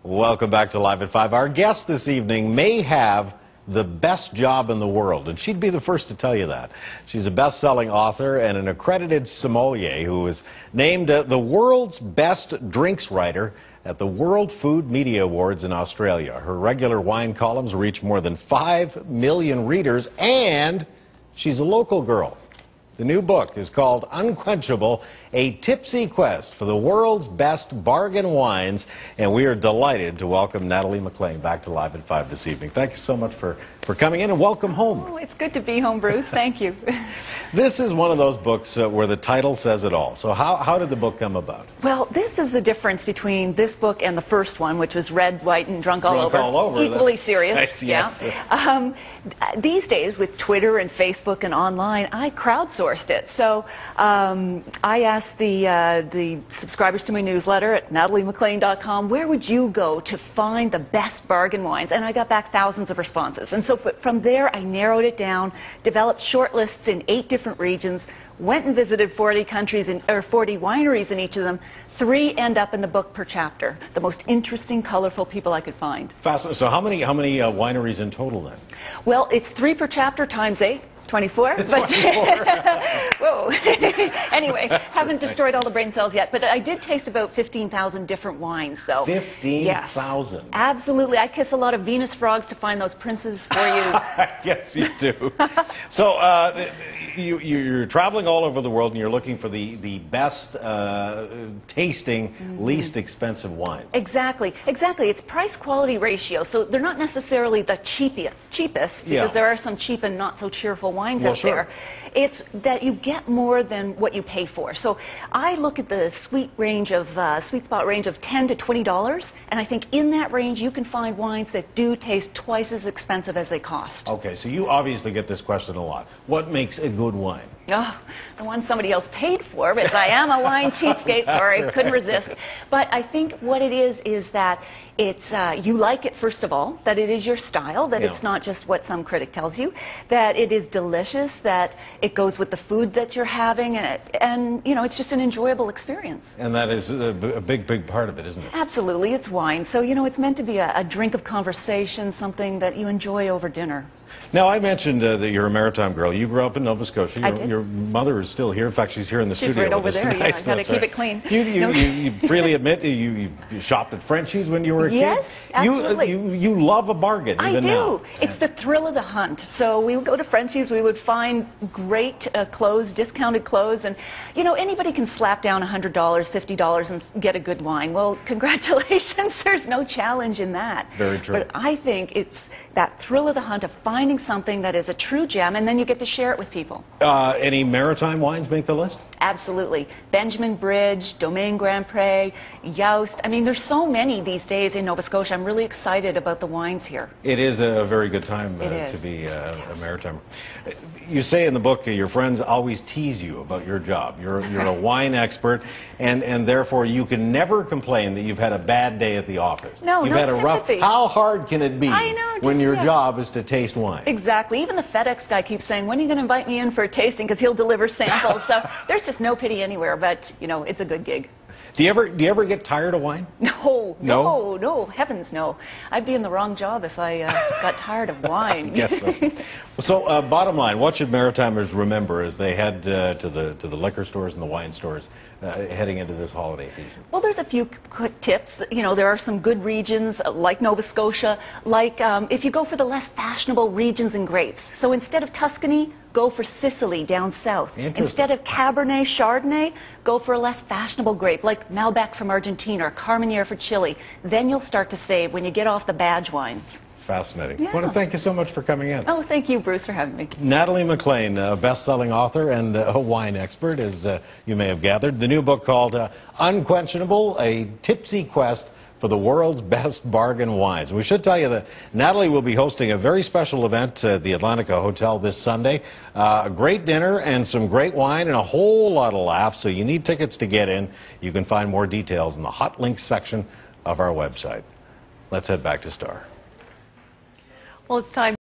Welcome back to Live at 5. Our guest this evening may have the best job in the world, and she'd be the first to tell you that. She's a best-selling author and an accredited sommelier who was named the world's best drinks writer at the World Food Media Awards in Australia. Her regular wine columns reach more than 5 million readers, and she's a local girl. The new book is called Unquenchable, a tipsy quest for the world's best bargain wines, and we are delighted to welcome Natalie McLean back to Live at 5 this evening. Thank you so much for coming in, and welcome home. Oh, it's good to be home, Bruce. Thank you. This is one of those books where the title says it all. So how did the book come about? Well, this is the difference between this book and the first one, which was Red, White, and Drunk All Over. Equally serious. Right, yes. Yeah. These days, with Twitter and Facebook and online, I crowdsourced it. So I asked the subscribers to my newsletter at nataliemclean.com, where would you go to find the best bargain wines? And I got back thousands of responses. And so from there, I narrowed it down, developed short lists in 8 different regions, went and visited 40 countries or 40 wineries in each of them. 3 end up in the book per chapter. The most interesting, colorful people I could find. Fascinating. So how many wineries in total then? Well, it's 3 per chapter times 8. 24? 24. Whoa. Anyway, haven't destroyed all the brain cells yet, but I did taste about 15,000 different wines, though. 15,000? Yes, absolutely. I kiss a lot of Venus frogs to find those princes for you. Yes, you do. So you're traveling all over the world, and you're looking for the best tasting, least expensive wine. Exactly. It's price-quality ratio, so they're not necessarily the cheapest, because there are some cheap and not so cheerful wines out there. It's that you get more than what you pay for. So I look at the sweet spot range of $10 to $20, and I think in that range you can find wines that do taste twice as expensive as they cost. Okay, so you obviously get this question a lot. What makes a good wine? Oh, the one somebody else paid for, because I am a wine cheapskate, sorry, right. couldn't resist. But I think what it is that it's, you like it, first of all, that it is your style, that it's not just what some critic tells you, that it is delicious, that it goes with the food that you're having, and you know, it's just an enjoyable experience. And that is a big part of it, isn't it? Absolutely, it's wine. So, you know, it's meant to be a drink of conversation, something that you enjoy over dinner. Now, I mentioned that you're a maritime girl. You grew up in Nova Scotia. I did. Your mother is still here. In fact, she's here in the studio right over with us there. tonight. Yeah, I got to keep it clean. You freely admit you shopped at Frenchie's when you were a kid. Yes, absolutely. You love a bargain. I even do. Now. It's the thrill of the hunt. So we would go to Frenchie's. We would find great clothes, discounted clothes, and you know, anybody can slap down $100, $50 and get a good wine. Well, congratulations. There's no challenge in that. Very true. But I think it's that thrill of the hunt of finding something that is a true gem, and then you get to share it with people. Any maritime wines make the list? Absolutely. Benjamin Bridge, Domaine Grand Pré, Youst. I mean, there's so many these days in Nova Scotia. I'm really excited about the wines here. It is a very good time to be a maritime. You say in the book your friends always tease you about your job. You're a wine expert, and therefore you can never complain that you've had a bad day at the office. No, you've no had a sympathy. rough. How hard can it be when your job is to taste wine? Exactly. Even the FedEx guy keeps saying, when are you going to invite me in for a tasting, because he'll deliver samples. So there's just no pity anywhere, but you know, it's a good gig. Do you ever get tired of wine? No, heavens no. I'd be in the wrong job if I got tired of wine. Yes. So, bottom line, what should Maritimers remember as they head to the liquor stores and the wine stores heading into this holiday season? Well, there's a few quick tips. You know, there are some good regions like Nova Scotia, like if you go for the less fashionable regions and grapes. So instead of Tuscany, go for Sicily down south. Instead of Cabernet Chardonnay, go for a less fashionable grape like Malbec from Argentina or Carmenere for Chile. Then you'll start to save when you get off the badge wines. Fascinating. Yeah. I want to thank you so much for coming in. Oh, thank you, Bruce, for having me. Natalie McLean, a best-selling author and a wine expert, as you may have gathered. The new book called Unquenchable, a tipsy quest for the world's best bargain wines. We should tell you that Natalie will be hosting a very special event at the Atlantica Hotel this Sunday. A great dinner and some great wine and a whole lot of laughs, so you need tickets to get in. You can find more details in the Hot Links section of our website. Let's head back to Star. Well, it's time.